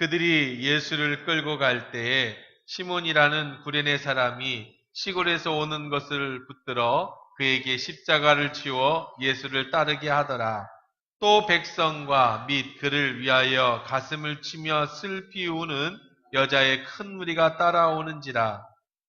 그들이 예수를 끌고 갈 때에 시몬이라는 구레네 사람이 시골에서 오는 것을 붙들어 그에게 십자가를 지워 예수를 따르게 하더라. 또 백성과 및 그를 위하여 가슴을 치며 슬피 우는 여자의 큰 무리가 따라오는지라.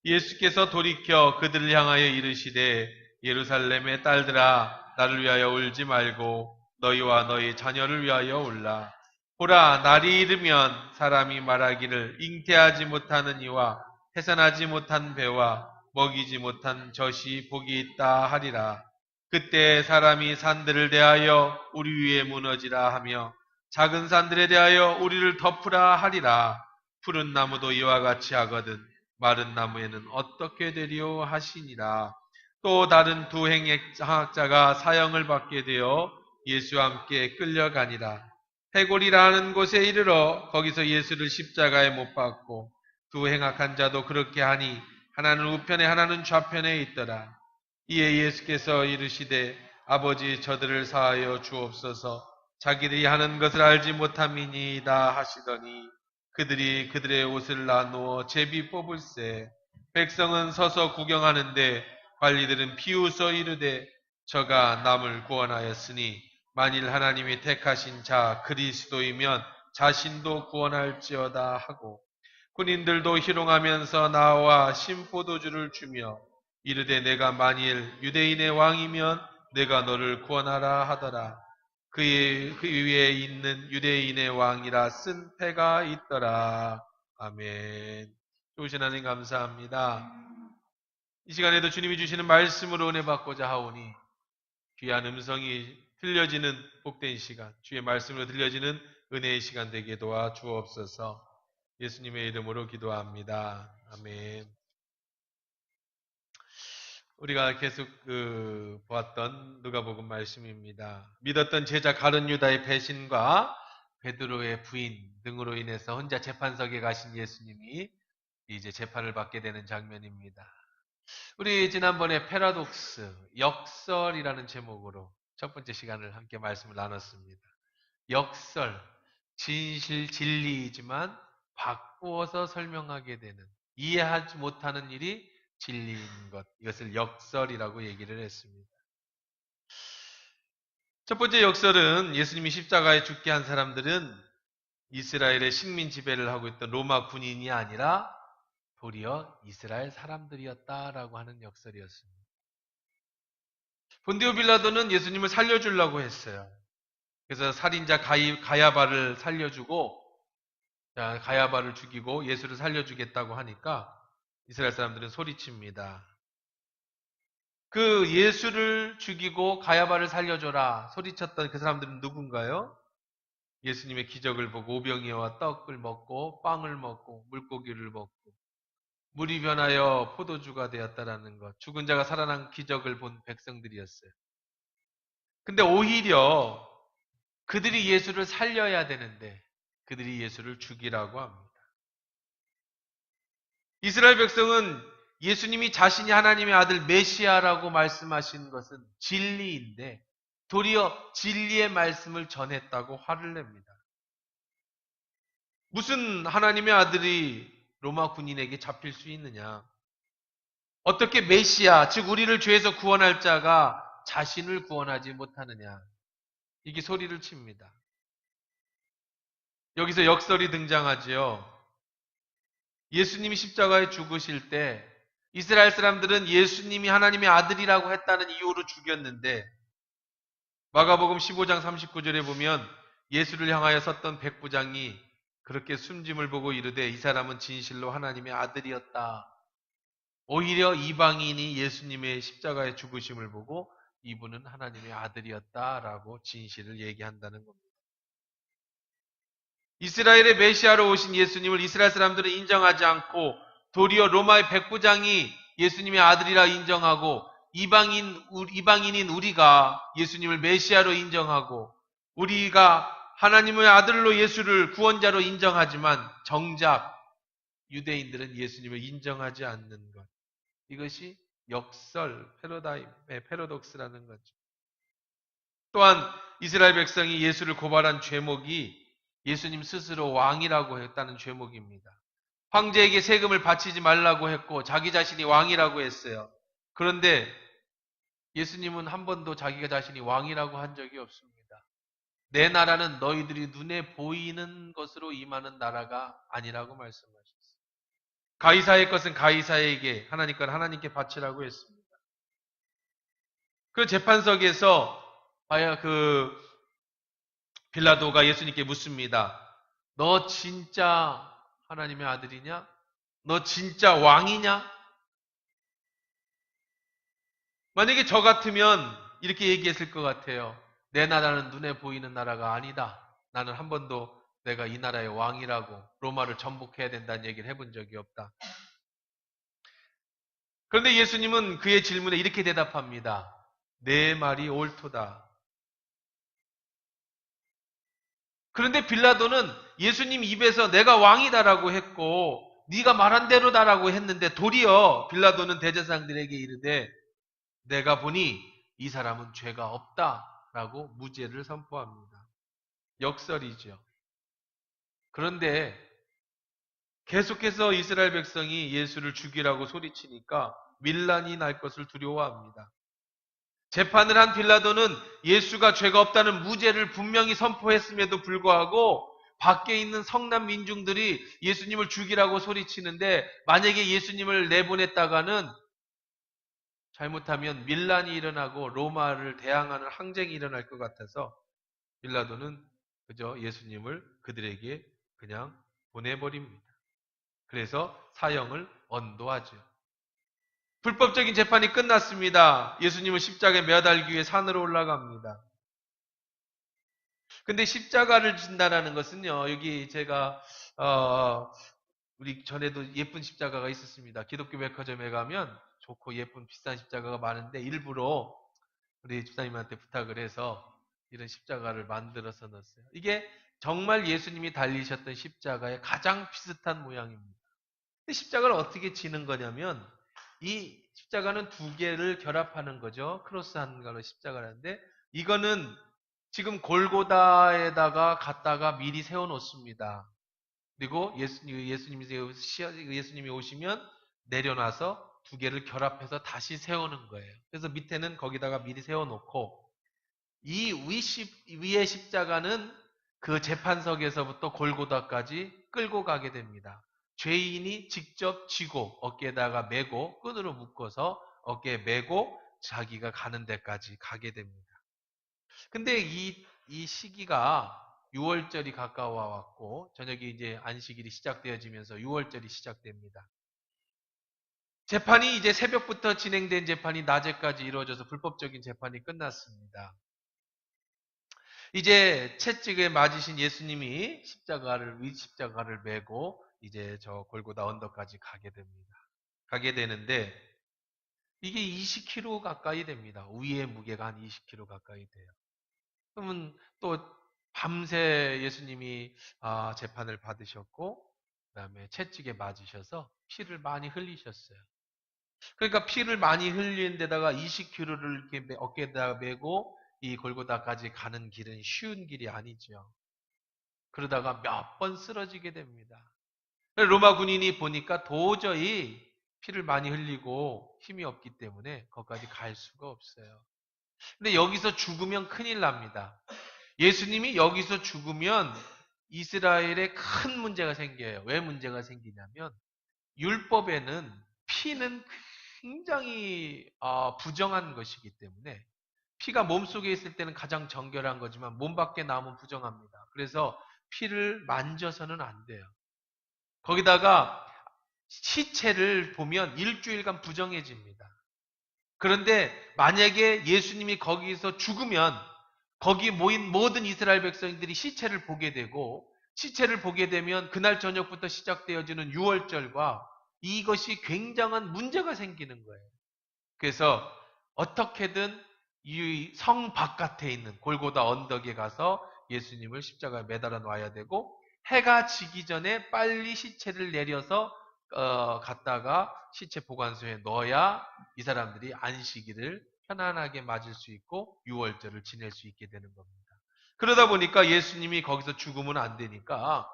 예수께서 돌이켜 그들을 향하여 이르시되 예루살렘의 딸들아 나를 위하여 울지 말고 너희와 너희 자녀를 위하여 울라. 보라, 날이 이르면 사람이 말하기를 잉태하지 못하는 이와 해산하지 못한 배와 먹이지 못한 젖이 복이 있다 하리라. 그때 사람이 산들을 대하여 우리 위에 무너지라 하며 작은 산들에 대하여 우리를 덮으라 하리라. 푸른 나무도 이와 같이 하거든 마른 나무에는 어떻게 되리요 하시니라. 또 다른 두 행학자가 사형을 받게 되어 예수와 함께 끌려가니라. 해골이라는 곳에 이르러 거기서 예수를 십자가에 못 박고 두 행악한 자도 그렇게 하니 하나는 우편에 하나는 좌편에 있더라. 이에 예수께서 이르시되 아버지 저들을 사하여 주옵소서 자기들이 하는 것을 알지 못함이니이다 하시더니 그들이 그들의 옷을 나누어 제비 뽑을세. 백성은 서서 구경하는데 관리들은 비웃어 이르되 저가 남을 구원하였으니 만일 하나님이 택하신 자 그리스도이면 자신도 구원할지어다 하고 군인들도 희롱하면서 나와 신포도주를 주며 이르되 내가 만일 유대인의 왕이면 내가 너를 구원하라 하더라. 그 위에 있는 유대인의 왕이라 쓴 패가 있더라. 아멘. 좋으신 하나님 감사합니다. 이 시간에도 주님이 주시는 말씀으로 은혜 받고자 하오니 귀한 음성이 들려지는 복된 시간, 주의 말씀으로 들려지는 은혜의 시간 되게 도와 주옵소서. 예수님의 이름으로 기도합니다. 아멘. 우리가 계속 보았던 누가복음 말씀입니다. 믿었던 제자 가룟 유다의 배신과 베드로의 부인 등으로 인해서 혼자 재판석에 가신 예수님이 이제 재판을 받게 되는 장면입니다. 우리 지난번에 패러독스, 역설이라는 제목으로 첫 번째 시간을 함께 말씀을 나눴습니다. 역설, 진실, 진리이지만 바꾸어서 설명하게 되는, 이해하지 못하는 일이 진리인 것, 이것을 역설이라고 얘기를 했습니다. 첫 번째 역설은 예수님이 십자가에 죽게 한 사람들은 이스라엘의 식민 지배를 하고 있던 로마 군인이 아니라 도리어 이스라엘 사람들이었다라고 하는 역설이었습니다. 본디오 빌라도는 예수님을 살려주려고 했어요. 그래서 살인자 가야바를 살려주고, 가야바를 죽이고 예수를 살려주겠다고 하니까 이스라엘 사람들은 소리칩니다. 그 예수를 죽이고 가야바를 살려줘라 소리쳤던 그 사람들은 누군가요? 예수님의 기적을 보고 오병이어와 떡을 먹고 빵을 먹고 물고기를 먹고 물이 변하여 포도주가 되었다라는 것, 죽은 자가 살아난 기적을 본 백성들이었어요. 근데 오히려 그들이 예수를 살려야 되는데 그들이 예수를 죽이라고 합니다. 이스라엘 백성은 예수님이 자신이 하나님의 아들 메시아라고 말씀하신 것은 진리인데 도리어 진리의 말씀을 전했다고 화를 냅니다. 무슨 하나님의 아들이 로마 군인에게 잡힐 수 있느냐? 어떻게 메시아, 즉 우리를 죄에서 구원할 자가 자신을 구원하지 못하느냐? 이게 소리를 칩니다. 여기서 역설이 등장하지요. 예수님이 십자가에 죽으실 때 이스라엘 사람들은 예수님이 하나님의 아들이라고 했다는 이유로 죽였는데 마가복음 15장 39절에 보면 예수를 향하여 섰던 백부장이 그렇게 숨짐을 보고 이르되 이 사람은 진실로 하나님의 아들이었다. 오히려 이방인이 예수님의 십자가의 죽으심을 보고 이분은 하나님의 아들이었다라고 진실을 얘기한다는 겁니다. 이스라엘의 메시아로 오신 예수님을 이스라엘 사람들은 인정하지 않고 도리어 로마의 백부장이 예수님의 아들이라 인정하고 이방인인 우리가 예수님을 메시아로 인정하고 우리가 하나님의 아들로 예수를 구원자로 인정하지만 정작 유대인들은 예수님을 인정하지 않는 것. 이것이 역설, 패러독스라는 거죠. 또한 이스라엘 백성이 예수를 고발한 죄목이 예수님 스스로 왕이라고 했다는 죄목입니다. 황제에게 세금을 바치지 말라고 했고 자기 자신이 왕이라고 했어요. 그런데 예수님은 한 번도 자기가 자신이 왕이라고 한 적이 없습니다. 내 나라는 너희들이 눈에 보이는 것으로 임하는 나라가 아니라고 말씀하셨어요. 가이사의 것은 가이사에게, 하나님 건 하나님께 바치라고 했습니다. 그 재판석에서 빌라도가 예수님께 묻습니다. 너 진짜 하나님의 아들이냐? 너 진짜 왕이냐? 만약에 저 같으면 이렇게 얘기했을 것 같아요. 내 나라는 눈에 보이는 나라가 아니다. 나는 한 번도 내가 이 나라의 왕이라고 로마를 정복해야 된다는 얘기를 해본 적이 없다. 그런데 예수님은 그의 질문에 이렇게 대답합니다. 내 말이 옳도다. 그런데 빌라도는 예수님 입에서 내가 왕이다라고 했고 네가 말한 대로다라고 했는데 도리어 빌라도는 대제사장들에게 이르되 내가 보니 이 사람은 죄가 없다라고 무죄를 선포합니다. 역설이죠. 그런데 계속해서 이스라엘 백성이 예수를 죽이라고 소리치니까 밀란이 날 것을 두려워합니다. 재판을 한 빌라도는 예수가 죄가 없다는 무죄를 분명히 선포했음에도 불구하고 밖에 있는 성난 민중들이 예수님을 죽이라고 소리치는데 만약에 예수님을 내보냈다가는 잘못하면 밀란이 일어나고 로마를 대항하는 항쟁이 일어날 것 같아서 빌라도는 그저 예수님을 그들에게 그냥 보내버립니다. 그래서 사형을 언도하죠. 불법적인 재판이 끝났습니다. 예수님은 십자가에 매달기 위해 산으로 올라갑니다. 근데 십자가를 진다라는 것은요, 여기 제가, 우리 전에도 예쁜 십자가가 있었습니다. 기독교 백화점에 가면 좋고 예쁜 비싼 십자가가 많은데 일부러 우리 집사님한테 부탁을 해서 이런 십자가를 만들어서 넣었어요. 이게 정말 예수님이 달리셨던 십자가의 가장 비슷한 모양입니다. 근데 십자가를 어떻게 지는 거냐면 이 십자가는 두 개를 결합하는 거죠. 크로스하는 걸로 십자가를 하는데 이거는 지금 골고다에다가 갖다가 미리 세워놓습니다. 그리고 예수님이 오시면 내려놔서 두 개를 결합해서 다시 세우는 거예요. 그래서 밑에는 거기다가 미리 세워놓고 이 위의 십자가는 그 재판석에서부터 골고다까지 끌고 가게 됩니다. 죄인이 직접 지고 어깨에다가 메고 끈으로 묶어서 어깨에 메고 자기가 가는 데까지 가게 됩니다. 근데 이 시기가 6월절이 가까워 왔고 저녁에 이제 안식일이 시작되어지면서 6월절이 시작됩니다. 재판이 이제 새벽부터 진행된 재판이 낮에까지 이루어져서 불법적인 재판이 끝났습니다. 이제 채찍에 맞으신 예수님이 십자가를 메고 이제 저 골고다 언덕까지 가게 됩니다. 가게 되는데 이게 20km 가까이 됩니다. 위의 무게가 한 20km 가까이 돼요. 그러면 또 밤새 예수님이 재판을 받으셨고 그다음에 채찍에 맞으셔서 피를 많이 흘리셨어요. 그러니까 피를 많이 흘린 데다가 20km를 이렇게 어깨에다가 메고 이 골고다까지 가는 길은 쉬운 길이 아니죠. 그러다가 몇 번 쓰러지게 됩니다. 로마 군인이 보니까 도저히 피를 많이 흘리고 힘이 없기 때문에 거기까지 갈 수가 없어요. 근데 여기서 죽으면 큰일 납니다. 예수님이 여기서 죽으면 이스라엘에 큰 문제가 생겨요. 왜 문제가 생기냐면 율법에는 피는 굉장히 부정한 것이기 때문에 피가 몸속에 있을 때는 가장 정결한 거지만 몸 밖에 나오면 부정합니다. 그래서 피를 만져서는 안 돼요. 거기다가 시체를 보면 일주일간 부정해집니다. 그런데 만약에 예수님이 거기서 죽으면 거기 모인 모든 이스라엘 백성들이 시체를 보게 되고 시체를 보게 되면 그날 저녁부터 시작되어지는 유월절과 이것이 굉장한 문제가 생기는 거예요. 그래서 어떻게든 이 성 바깥에 있는 골고다 언덕에 가서 예수님을 십자가에 매달아 놔야 되고 해가 지기 전에 빨리 시체를 내려서 갔다가 시체 보관소에 넣어야 이 사람들이 안식일을 편안하게 맞을 수 있고 유월절을 지낼 수 있게 되는 겁니다. 그러다 보니까 예수님이 거기서 죽으면 안 되니까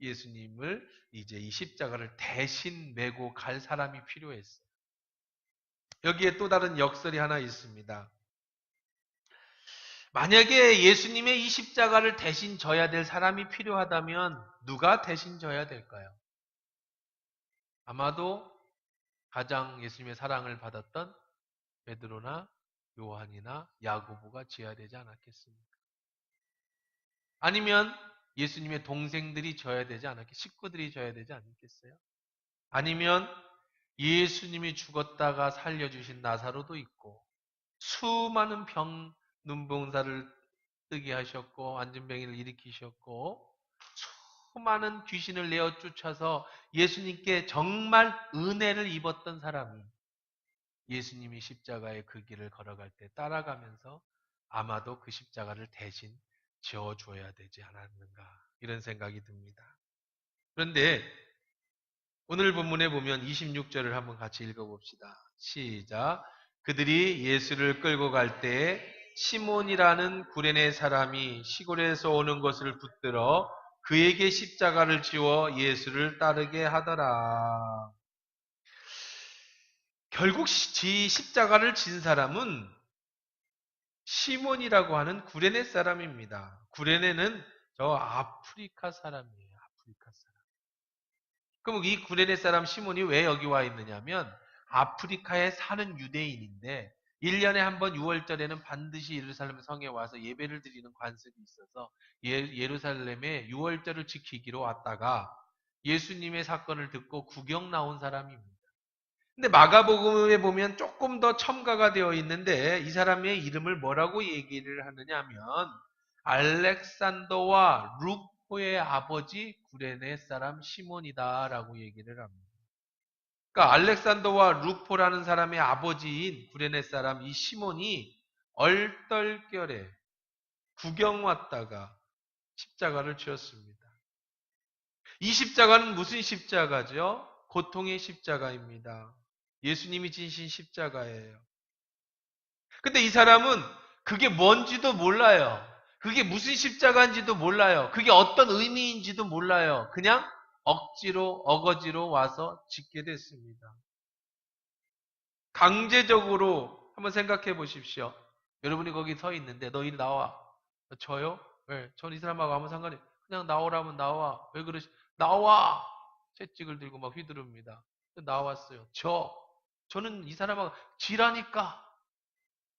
예수님을 이제 이 십자가를 대신 메고 갈 사람이 필요했어요. 여기에 또 다른 역설이 하나 있습니다. 만약에 예수님의 이 십자가를 대신 져야 될 사람이 필요하다면 누가 대신 져야 될까요? 아마도 가장 예수님의 사랑을 받았던 베드로나 요한이나 야고보가 지어야 되지 않았겠습니까? 아니면 예수님의 동생들이 져야 되지 않았겠, 식구들이 져야 되지 않겠어요? 아니면 예수님이 죽었다가 살려주신 나사로도 있고 수많은 눈병사를 뜨게 하셨고 안진병이를 일으키셨고 수많은 귀신을 내어 쫓아서 예수님께 정말 은혜를 입었던 사람이 예수님이 십자가의 그 길을 걸어갈 때 따라가면서 아마도 그 십자가를 대신 지어줘야 되지 않았는가 이런 생각이 듭니다. 그런데 오늘 본문에 보면 26절을 한번 같이 읽어봅시다. 시작. 그들이 예수를 끌고 갈 때에 시몬이라는 구레네 사람이 시골에서 오는 것을 붙들어 그에게 십자가를 지워 예수를 따르게 하더라. 결국 십자가를 진 사람은 시몬이라고 하는 구레네 사람입니다. 구레네는 저 아프리카 사람이에요. 아프리카 사람. 그럼 이 구레네 사람 시몬이 왜 여기 와 있느냐면 아프리카에 사는 유대인인데 1년에 한 번 6월절에는 반드시 예루살렘 성에 와서 예배를 드리는 관습이 있어서 예루살렘에 6월절을 지키기로 왔다가 예수님의 사건을 듣고 구경 나온 사람입니다. 근데 마가복음에 보면 조금 더 첨가가 되어 있는데 이 사람의 이름을 뭐라고 얘기를 하느냐 하면 알렉산더와 루포의 아버지 구레네 사람 시몬이다라고 얘기를 합니다. 그러니까 알렉산더와 루포라는 사람의 아버지인 구레네 사람 이 시몬이 얼떨결에 구경 왔다가 십자가를 지었습니다. 이 십자가는 무슨 십자가죠? 고통의 십자가입니다. 예수님이 지신 십자가예요. 근데 이 사람은 그게 뭔지도 몰라요. 그게 무슨 십자가인지도 몰라요. 그게 어떤 의미인지도 몰라요. 그냥 억지로, 어거지로 와서 짓게 됐습니다. 강제적으로 한번 생각해 보십시오. 여러분이 거기 서 있는데 너 이리 나와. 저요? 네, 전 이 사람하고 아무 상관이 그냥 나오라면 나와. 왜 그러시? 나와! 채찍을 들고 막 휘두릅니다. 나왔어요. 저는 이 사람하고 지라니까.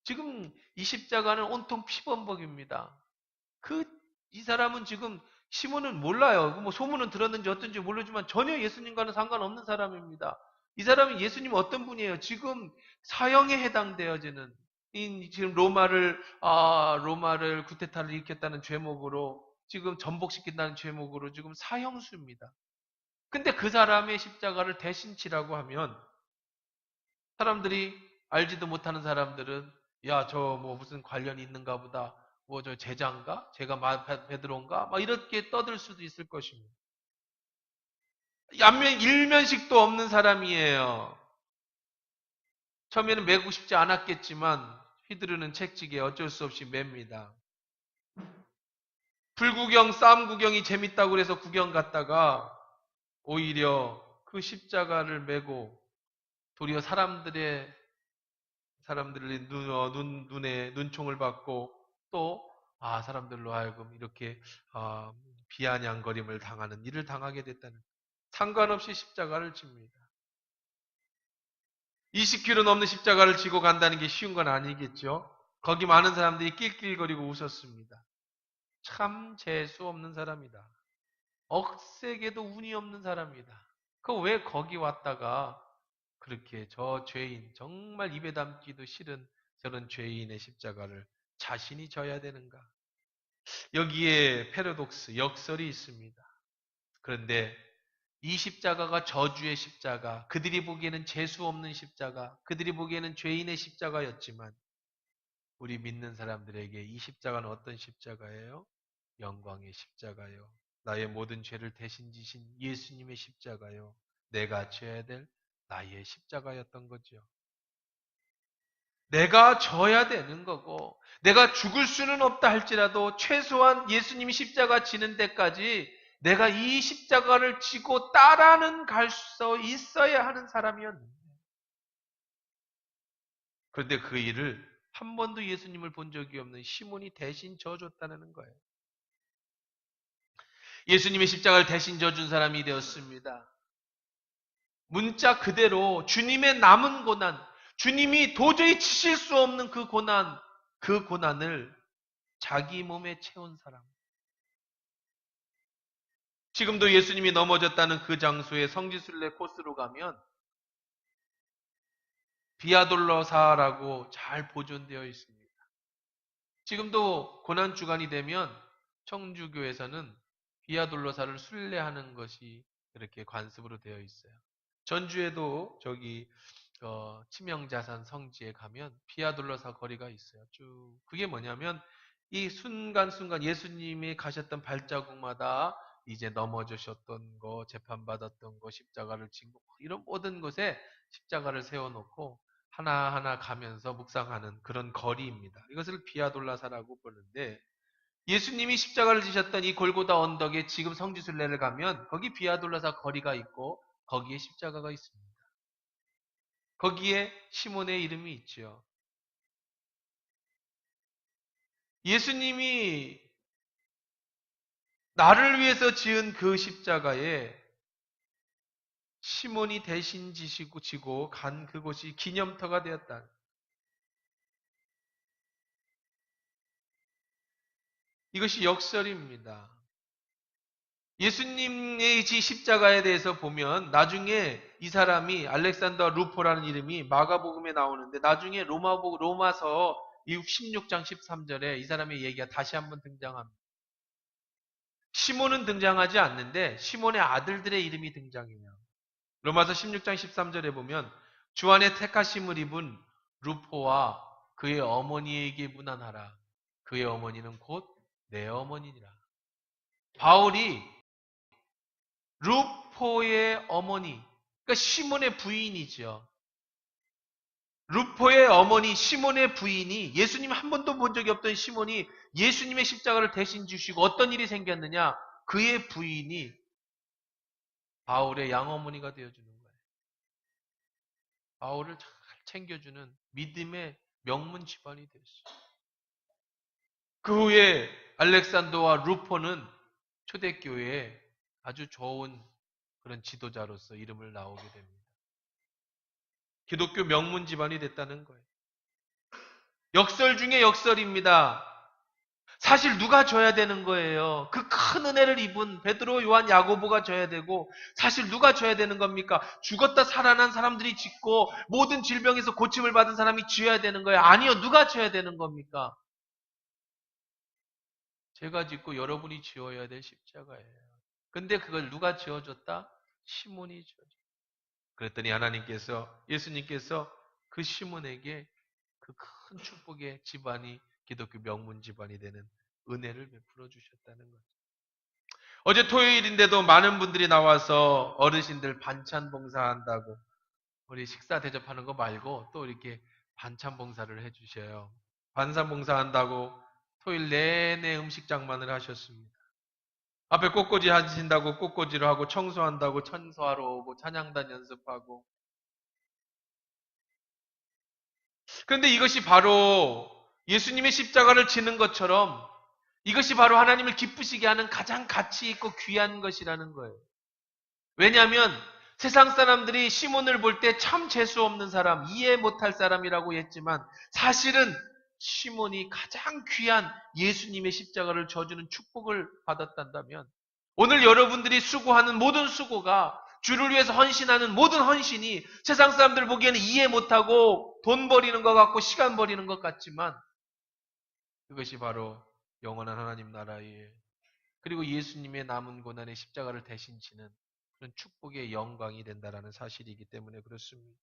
지금 이 십자가는 온통 피범벅입니다. 이 사람은 지금 시몬은 몰라요. 뭐 소문은 들었는지 어떤지 모르지만 전혀 예수님과는 상관없는 사람입니다. 이 사람은 예수님 어떤 분이에요? 지금 사형에 해당되어지는 지금 로마를 구테타를 일으켰다는 죄목으로 지금 전복시킨다는 죄목으로 지금 사형수입니다. 근데 그 사람의 십자가를 대신 치라고 하면 사람들이 알지도 못하는 사람들은 야, 저 뭐 무슨 관련이 있는가 보다. 뭐 저 제자인가? 제가 베드로인가? 막 이렇게 떠들 수도 있을 것입니다. 일면식도 없는 사람이에요. 처음에는 매고 싶지 않았겠지만 휘두르는 채찍에 어쩔 수 없이 맵니다. 불구경, 싸움 구경이 재밌다고 그래서 구경 갔다가 오히려 그 십자가를 메고 도리어 사람들의 눈에 눈총을 받고 또 사람들로 하여금 이렇게 비아냥거림을 당하는 일을 당하게 됐다는 상관없이 십자가를 집니다. 20km 넘는 십자가를 지고 간다는 게 쉬운 건 아니겠죠. 거기 많은 사람들이 낄낄거리고 웃었습니다. 참 재수 없는 사람이다. 억세게도 운이 없는 사람이다. 그 왜 거기 왔다가 그렇게 저 죄인, 정말 입에 담기도 싫은 저런 죄인의 십자가를 자신이 져야 되는가? 여기에 패러독스, 역설이 있습니다. 그런데 이 십자가가 저주의 십자가, 그들이 보기에는 재수 없는 십자가, 그들이 보기에는 죄인의 십자가였지만 우리 믿는 사람들에게 이 십자가는 어떤 십자가예요? 영광의 십자가요. 나의 모든 죄를 대신 지신 예수님의 십자가요. 내가 져야 될 나의 십자가였던 거죠. 내가 져야 되는 거고, 내가 죽을 수는 없다 할지라도 최소한 예수님이 십자가 지는 데까지 내가 이 십자가를 지고 따라는 갈 수 있어야 하는 사람이었는데, 그런데 그 일을 한 번도 예수님을 본 적이 없는 시몬이 대신 져줬다는 거예요. 예수님의 십자가를 대신 져준 사람이 되었습니다. 문자 그대로 주님의 남은 고난, 주님이 도저히 치실 수 없는 그 고난을 자기 몸에 채운 사람. 지금도 예수님이 넘어졌다는 그 장소에 성지순례 코스로 가면 비아돌로사라고 잘 보존되어 있습니다. 지금도 고난 주간이 되면 청주교에서는 비아돌로사를 순례하는 것이 이렇게 관습으로 되어 있어요. 전주에도 저기 치명자산 성지에 가면 비아돌로사 거리가 있어요. 쭉 그게 뭐냐면 이 순간순간 예수님이 가셨던 발자국마다 이제 넘어지셨던 거, 재판받았던 거, 십자가를 진 거, 이런 모든 곳에 십자가를 세워놓고 하나하나 가면서 묵상하는 그런 거리입니다. 이것을 비아돌라사라고 부르는데, 예수님이 십자가를 지셨던 이 골고다 언덕에 지금 성지순례를 가면 거기 비아돌라사 거리가 있고 거기에 십자가가 있습니다. 거기에 시몬의 이름이 있죠. 예수님이 나를 위해서 지은 그 십자가에 시몬이 대신 지고 간 그곳이 기념터가 되었다. 이것이 역설입니다. 예수님의 십자가에 대해서 보면 나중에 이 사람이 알렉산더 루포라는 이름이 마가복음에 나오는데, 나중에 로마서 16장 13절에 이 사람의 얘기가 다시 한번 등장합니다. 시몬은 등장하지 않는데 시몬의 아들들의 이름이 등장해요. 로마서 16장 13절에 보면 주 안에 택하심을 입은 루포와 그의 어머니에게 문안하라. 그의 어머니는 곧 내 어머니니라. 바울이 루포의 어머니, 그러니까 시몬의 부인이죠. 루포의 어머니 시몬의 부인이, 예수님 한 번도 본 적이 없던 시몬이 예수님의 십자가를 대신 주시고 어떤 일이 생겼느냐? 그의 부인이 바울의 양어머니가 되어주는 거예요. 바울을 잘 챙겨주는 믿음의 명문 집안이 되었어요. 그 후에 알렉산더와 루포는 초대교회에 아주 좋은 그런 지도자로서 이름을 나오게 됩니다. 기독교 명문 집안이 됐다는 거예요. 역설 중에 역설입니다. 사실 누가 져야 되는 거예요? 그 큰 은혜를 입은 베드로, 요한, 야고보가 져야 되고, 사실 누가 져야 되는 겁니까? 죽었다 살아난 사람들이 짓고 모든 질병에서 고침을 받은 사람이 지어야 되는 거예요? 아니요. 누가 져야 되는 겁니까? 제가 짓고 여러분이 지어야 될 십자가예요. 근데 그걸 누가 지어줬다? 시몬이 지어줬다. 그랬더니 예수님께서 그 시몬에게 그 큰 축복의 집안이 기독교 명문 집안이 되는 은혜를 베풀어 주셨다는 거죠. 어제 토요일인데도 많은 분들이 나와서 어르신들 반찬 봉사한다고, 우리 식사 대접하는 거 말고 또 이렇게 반찬 봉사를 해주셔요. 반찬 봉사한다고 토요일 내내 음식 장만을 하셨습니다. 앞에 꽃꽂이 하신다고 꽃꽂이를 하고, 청소한다고 청소하러 오고, 찬양단 연습하고. 그런데 이것이 바로 예수님의 십자가를 지는 것처럼 이것이 바로 하나님을 기쁘시게 하는 가장 가치 있고 귀한 것이라는 거예요. 왜냐하면 세상 사람들이 시몬을 볼 때 참 재수 없는 사람, 이해 못할 사람이라고 했지만, 사실은 시몬이 가장 귀한 예수님의 십자가를 져주는 축복을 받았단다면, 오늘 여러분들이 수고하는 모든 수고가, 주를 위해서 헌신하는 모든 헌신이 세상 사람들 보기에는 이해 못하고 돈 버리는 것 같고 시간 버리는 것 같지만, 그것이 바로 영원한 하나님 나라의, 그리고 예수님의 남은 고난의 십자가를 대신 지는 그런 축복의 영광이 된다는 사실이기 때문에 그렇습니다.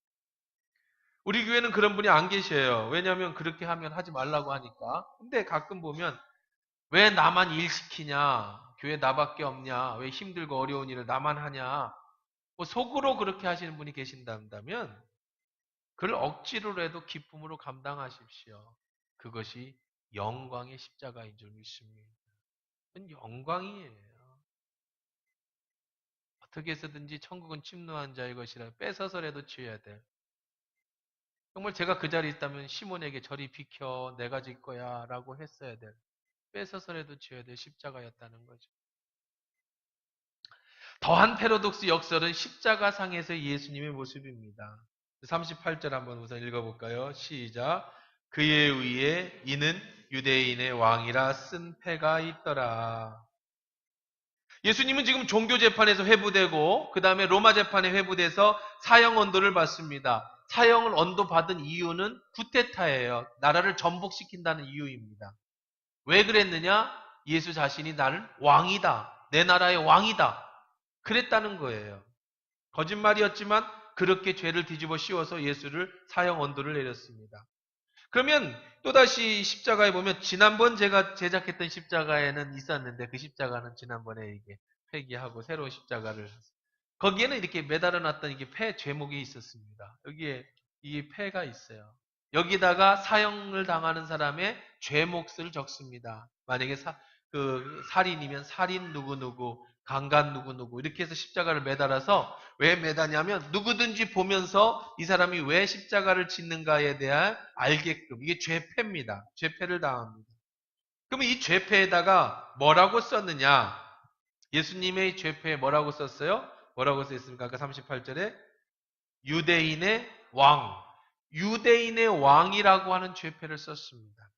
우리 교회는 그런 분이 안 계셔요. 왜냐하면 그렇게 하면 하지 말라고 하니까. 근데 가끔 보면 왜 나만 일 시키냐? 교회 나밖에 없냐? 왜 힘들고 어려운 일을 나만 하냐? 뭐 속으로 그렇게 하시는 분이 계신다면 그걸 억지로라도 기쁨으로 감당하십시오. 그것이 영광의 십자가인 줄 믿습니다. 그건 영광이에요. 어떻게 해서든지 천국은 침노한 자의 것이라 뺏어서라도 지어야 돼. 정말 제가 그 자리에 있다면 시몬에게 저리 비켜 내가 질 거야 라고 했어야 돼. 뺏어서라도 지어야 될 십자가였다는 거죠. 더한 패러독스 역설은 십자가상에서 예수님의 모습입니다. 38절 한번 우선 읽어볼까요? 시작. 그에 의해 이는 유대인의 왕이라 쓴 패가 있더라. 예수님은 지금 종교재판에서 회부되고 그 다음에 로마 재판에 회부돼서 사형 언도를 받습니다. 사형을 언도 받은 이유는 쿠데타예요. 나라를 전복시킨다는 이유입니다. 왜 그랬느냐? 예수 자신이 나를 왕이다. 내 나라의 왕이다. 그랬다는 거예요. 거짓말이었지만 그렇게 죄를 뒤집어 씌워서 예수를 사형 언도를 내렸습니다. 그러면 또다시 십자가에 보면 지난번 제가 제작했던 십자가에는 있었는데 그 십자가는 지난번에 이게 폐기하고 새로운 십자가를 거기에는 이렇게 매달아 놨던 이게 폐 죄목이 있었습니다. 여기에 이 폐가 있어요. 여기다가 사형을 당하는 사람의 죄목을 적습니다. 만약에 살인이면 살인 누구누구, 강간 누구누구 이렇게 해서 십자가를 매달아서 왜 매다냐면 누구든지 보면서 이 사람이 왜 십자가를 짓는가에 대한 알게끔 이게 죄패입니다. 죄패를 당합니다. 그러면 이 죄패에다가 뭐라고 썼느냐? 예수님의 죄패에 뭐라고 썼어요? 뭐라고 써있습니까? 아까 38절에 유대인의 왕, 유대인의 왕이라고 하는 죄패를 썼습니다.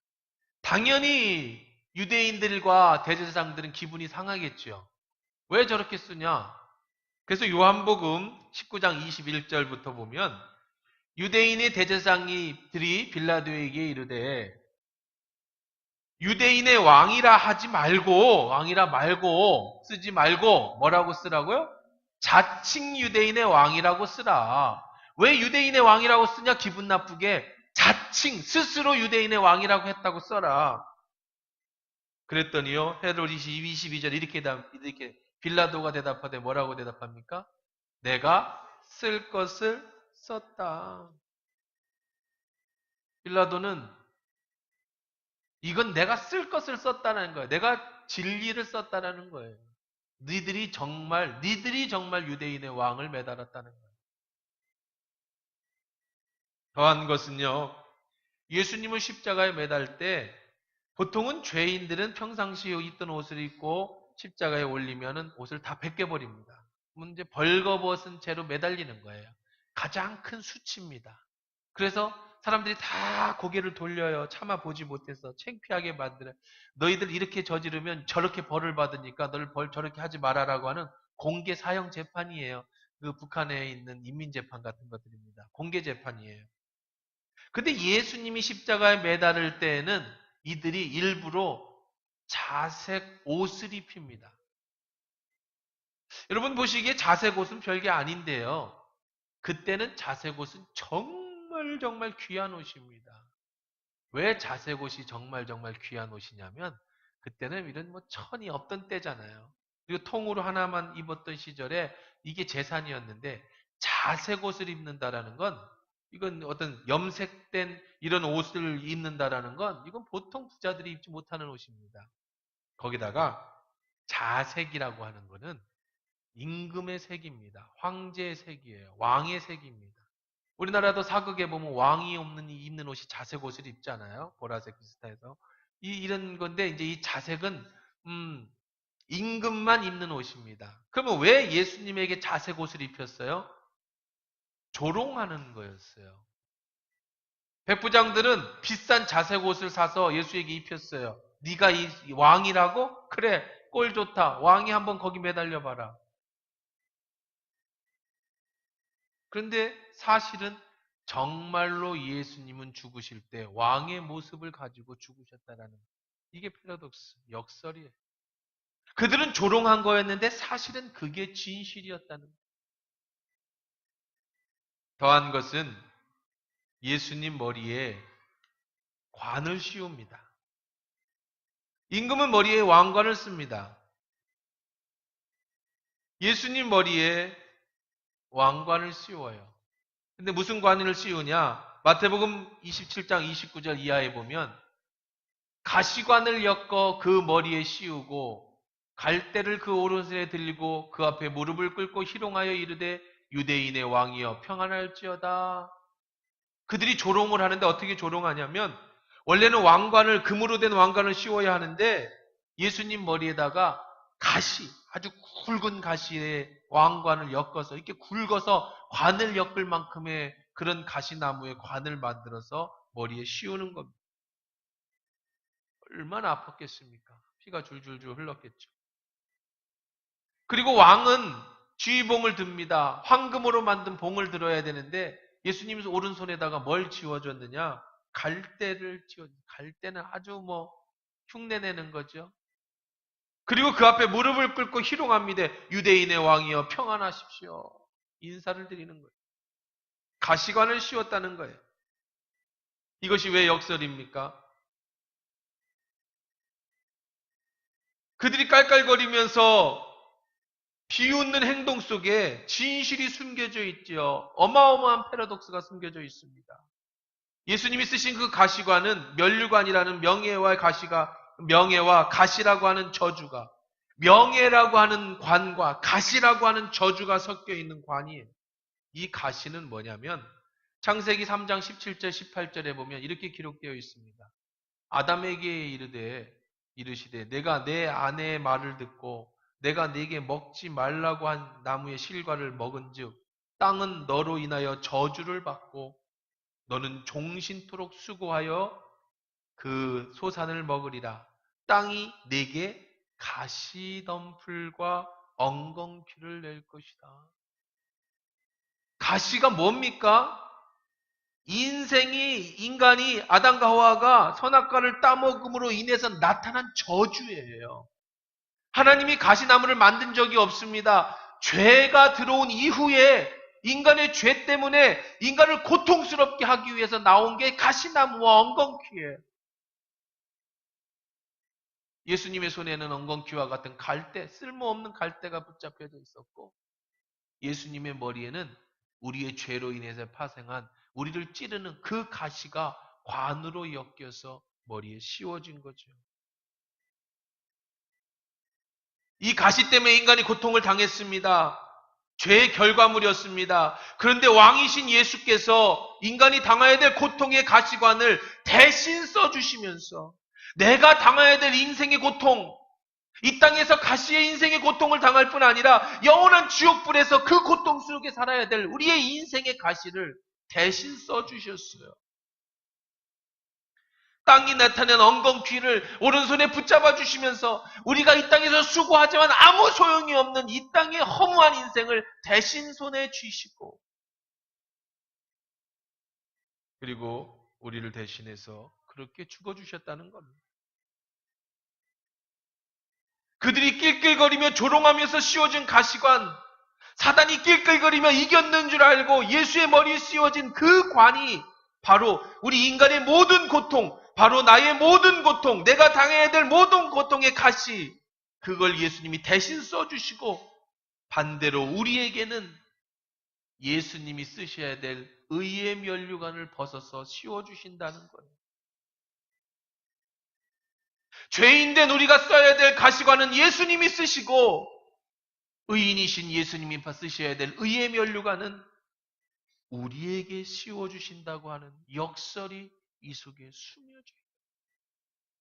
당연히 유대인들과 대제사장들은 기분이 상하겠죠. 왜 저렇게 쓰냐? 그래서 요한복음 19장 21절부터 보면 유대인의 대제사장들이 빌라도에게 이르되 유대인의 왕이라 하지 말고 왕이라 말고 쓰지 말고 뭐라고 쓰라고요? 자칭 유대인의 왕이라고 쓰라. 왜 유대인의 왕이라고 쓰냐? 기분 나쁘게 자칭 스스로 유대인의 왕이라고 했다고 써라. 그랬더니요 헤롯이 22절 이렇게 빌라도가 대답하되 뭐라고 대답합니까? 내가 쓸 것을 썼다. 빌라도는 이건 내가 쓸 것을 썼다는 거예요. 내가 진리를 썼다는 거예요. 니들이 정말 유대인의 왕을 매달았다는 거예요. 더한 것은요. 예수님을 십자가에 매달 때 보통은 죄인들은 평상시에 입던 옷을 입고 십자가에 올리면은 옷을 다 벗겨버립니다. 이제 벌거벗은 채로 매달리는 거예요. 가장 큰 수치입니다. 그래서 사람들이 다 고개를 돌려요. 차마 보지 못해서 창피하게 만들어요. 너희들 이렇게 저지르면 저렇게 벌을 받으니까 너를 저렇게 하지 말아라고 하는 공개 사형 재판이에요. 그 북한에 있는 인민재판 같은 것들입니다. 공개 재판이에요. 근데 예수님이 십자가에 매달을 때에는 이들이 일부러 자색 옷을 입힙니다. 여러분 보시기에 자색 옷은 별게 아닌데요. 그때는 자색 옷은 정말 귀한 옷입니다. 왜 자색 옷이 정말 귀한 옷이냐면 그때는 이런 뭐 천이 없던 때잖아요. 그리고 통으로 하나만 입었던 시절에 이게 재산이었는데 자색 옷을 입는다라는 건 이건 어떤 염색된 이런 옷을 입는다라는 건 이건 보통 부자들이 입지 못하는 옷입니다. 거기다가 자색이라고 하는 거는 임금의 색입니다. 황제의 색이에요. 왕의 색입니다. 우리나라도 사극에 보면 왕이 입는 옷이 자색 옷을 입잖아요. 보라색 비슷해서. 이런 건데 이제 이 자색은 임금만 입는 옷입니다. 그러면 왜 예수님에게 자색 옷을 입혔어요? 조롱하는 거였어요. 백부장들은 비싼 자색 옷을 사서 예수에게 입혔어요. 네가 이 왕이라고? 그래, 꼴 좋다. 왕이 한번 거기 매달려 봐라. 그런데 사실은 정말로 예수님은 죽으실 때 왕의 모습을 가지고 죽으셨다라는 이게 패러독스, 역설이에요. 그들은 조롱한 거였는데 사실은 그게 진실이었다는 거예요. 더한 것은 예수님 머리에 관을 씌웁니다. 임금은 머리에 왕관을 씁니다. 예수님 머리에 왕관을 씌워요. 근데 무슨 관을 씌우냐? 마태복음 27장 29절 이하에 보면 가시관을 엮어 그 머리에 씌우고 갈대를 그 오른손에 들고 그 앞에 무릎을 꿇고 희롱하여 이르되 유대인의 왕이여 평안할지어다. 그들이 조롱을 하는데 어떻게 조롱하냐면 원래는 왕관을 금으로 된 왕관을 씌워야 하는데 예수님 머리에다가 가시, 아주 굵은 가시에 왕관을 엮어서 이렇게 굵어서 관을 엮을 만큼의 그런 가시나무의 관을 만들어서 머리에 씌우는 겁니다. 얼마나 아팠겠습니까? 피가 줄줄줄 흘렀겠죠. 그리고 왕은 쥐봉을 듭니다. 황금으로 만든 봉을 들어야 되는데 예수님 오른손에다가 뭘 쥐어줬느냐? 갈대를 쥐어줬어요. 갈대는 아주 흉내내는 거죠. 그리고 그 앞에 무릎을 꿇고 희롱합니다. 유대인의 왕이여 평안하십시오. 인사를 드리는 거예요. 가시관을 씌웠다는 거예요. 이것이 왜 역설입니까? 그들이 깔깔거리면서 비웃는 행동 속에 진실이 숨겨져 있죠. 어마어마한 패러독스가 숨겨져 있습니다. 예수님이 쓰신 그 가시관은 면류관이라는 명예와 가시라고 하는 저주가, 명예라고 하는 관과 가시라고 하는 저주가 섞여 있는 관이에요. 이 가시는 뭐냐면 창세기 3장 17절 18절에 보면 이렇게 기록되어 있습니다. 아담에게 이르시되 내가 내 아내의 말을 듣고 내가 네게 먹지 말라고 한 나무의 실과를 먹은즉 땅은 너로 인하여 저주를 받고 너는 종신토록 수고하여 그 소산을 먹으리라. 땅이 네게 가시덤불과 엉겅퀴를 낼 것이다. 가시가 뭡니까? 인간이 아담과 하와가 선악과를 따먹음으로 인해서 나타난 저주예요. 하나님이 가시나무를 만든 적이 없습니다. 죄가 들어온 이후에 인간의 죄 때문에 인간을 고통스럽게 하기 위해서 나온 게 가시나무와 엉겅퀴예요. 예수님의 손에는 엉겅퀴와 같은 갈대, 쓸모없는 갈대가 붙잡혀져 있었고 예수님의 머리에는 우리의 죄로 인해서 파생한 우리를 찌르는 그 가시가 관으로 엮여서 머리에 씌워진 거죠. 이 가시 때문에 인간이 고통을 당했습니다. 죄의 결과물이었습니다. 그런데 왕이신 예수께서 인간이 당해야 될 고통의 가시관을 대신 써주시면서 내가 당해야 될 인생의 고통, 이 땅에서 가시의 인생의 고통을 당할 뿐 아니라 영원한 지옥불에서 그 고통 속에 살아야 될 우리의 인생의 가시를 대신 써주셨어요. 땅이 나타낸 엉겅퀴를 오른손에 붙잡아 주시면서 우리가 이 땅에서 수고하지만 아무 소용이 없는 이 땅의 허무한 인생을 대신 손에 쥐시고 그리고 우리를 대신해서 그렇게 죽어주셨다는 겁니다. 그들이 낄낄거리며 조롱하면서 씌워진 가시관, 사단이 낄낄거리며 이겼는 줄 알고 예수의 머리에 씌워진 그 관이 바로 우리 인간의 모든 고통, 바로 나의 모든 고통, 내가 당해야 될 모든 고통의 가시, 그걸 예수님이 대신 써주시고 반대로 우리에게는 예수님이 쓰셔야 될 의의 면류관을 벗어서 씌워주신다는 거예요. 죄인된 우리가 써야 될 가시관은 예수님이 쓰시고 의인이신 예수님이 쓰셔야 될 의의 면류관은 우리에게 씌워주신다고 하는 역설이 이 속에 숨겨져 있어요.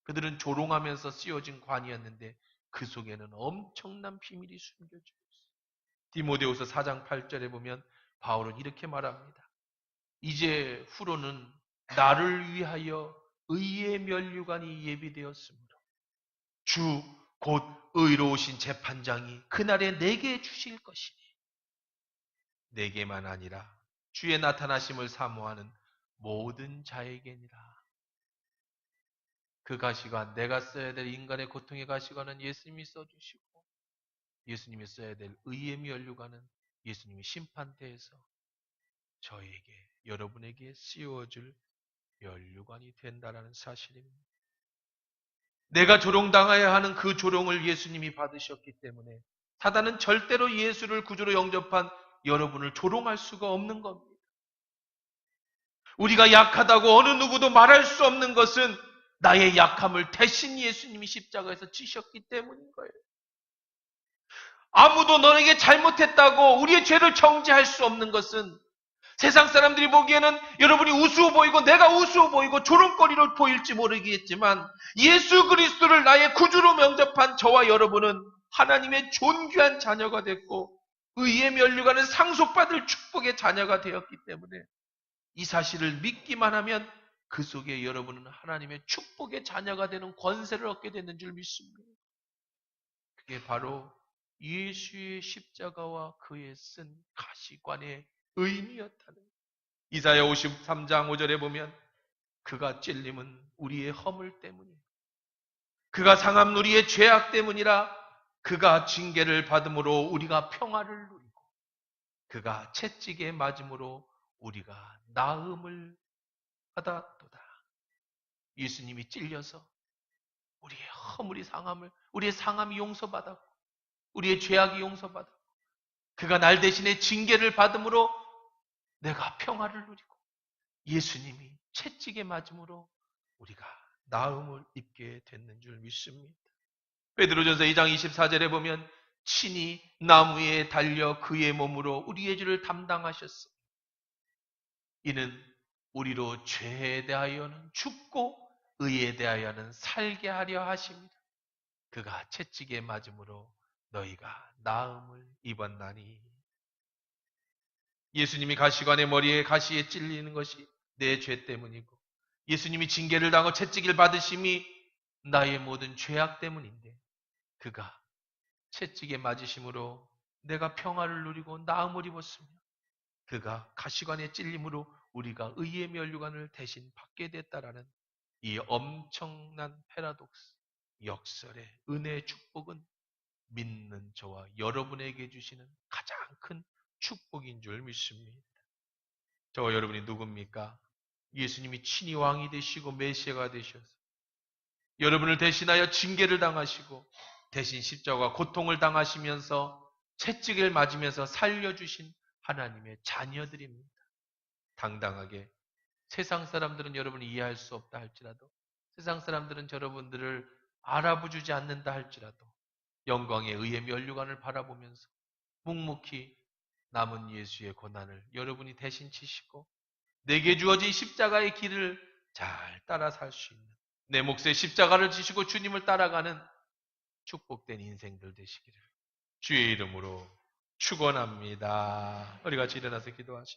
그들은 조롱하면서 씌워진 관이었는데 그 속에는 엄청난 비밀이 숨겨져 있어요. 디모데후서 4장 8절에 보면 바울은 이렇게 말합니다. 이제 후로는 나를 위하여 의의 면류관이 예비되었으므로 주 곧 의로우신 재판장이 그날에 내게 주실 것이니 내게만 아니라 주의 나타나심을 사모하는 모든 자에게니라. 그 가시관, 내가 써야 될 인간의 고통의 가시관은 예수님이 써주시고 예수님이 써야 될 의의 면류관은 예수님이 심판대에서 저에게, 여러분에게 씌워줄 면류관이 된다라는 사실입니다. 내가 조롱당해야 하는 그 조롱을 예수님이 받으셨기 때문에 사단은 절대로 예수를 구주로 영접한 여러분을 조롱할 수가 없는 겁니다. 우리가 약하다고 어느 누구도 말할 수 없는 것은 나의 약함을 대신 예수님이 십자가에서 지셨기 때문인 거예요. 아무도 너에게 잘못했다고 우리의 죄를 정죄할 수 없는 것은 세상 사람들이 보기에는 여러분이 우스워 보이고 내가 우스워 보이고 조롱거리로 보일지 모르겠지만 예수 그리스도를 나의 구주로 영접한 저와 여러분은 하나님의 존귀한 자녀가 됐고 의의 면류관은 상속받을 축복의 자녀가 되었기 때문에 이 사실을 믿기만 하면 그 속에 여러분은 하나님의 축복의 자녀가 되는 권세를 얻게 되는 줄 믿습니다. 그게 바로 예수의 십자가와 그의 쓴 가시관의 의미였다는 이사야 53장 5절에 보면 그가 찔림은 우리의 허물 때문이에요. 그가 상함 우리의 죄악 때문이라 그가 징계를 받음으로 우리가 평화를 누리고 그가 채찍에 맞음으로 우리가 나음을 받았도다. 예수님이 찔려서 우리의 허물이 상함을 우리의 상함이 용서받았고 우리의 죄악이 용서받았고 그가 날 대신에 징계를 받음으로 내가 평화를 누리고 예수님이 채찍에 맞음으로 우리가 나음을 입게 됐는 줄 믿습니다. 베드로전서 2장 24절에 보면 친히 나무에 달려 그의 몸으로 우리의 죄를 담당하셨으니 이는 우리로 죄에 대하여는 죽고 의에 대하여는 살게 하려 하십니다. 그가 채찍에 맞음으로 너희가 나음을 입었나니. 예수님이 가시관의 머리에 가시에 찔리는 것이 내 죄 때문이고 예수님이 징계를 당하고 채찍을 받으심이 나의 모든 죄악 때문인데 그가 채찍에 맞으심으로 내가 평화를 누리고 나음을 입었으며 그가 가시관의 찔림으로 우리가 의의 면류관을 대신 받게 됐다라는 이 엄청난 패러독스 역설의 은혜의 축복은 믿는 저와 여러분에게 주시는 가장 큰 축복인 줄 믿습니다. 저와 여러분이 누굽니까? 예수님이 친히 왕이 되시고 메시아가 되셔서 여러분을 대신하여 징계를 당하시고 대신 십자가 고통을 당하시면서 채찍을 맞으면서 살려주신 하나님의 자녀들입니다. 당당하게 세상 사람들은 여러분이 이해할 수 없다 할지라도 세상 사람들은 여러분들을 알아보주지 않는다 할지라도 영광의 의의 면류관을 바라보면서 묵묵히 남은 예수의 고난을 여러분이 대신 치시고 내게 주어진 십자가의 길을 잘 따라 살 수 있는 내 몫의 십자가를 지시고 주님을 따라가는 축복된 인생들 되시기를 주의 이름으로 축원합니다. 우리 같이 일어나서 기도하시죠.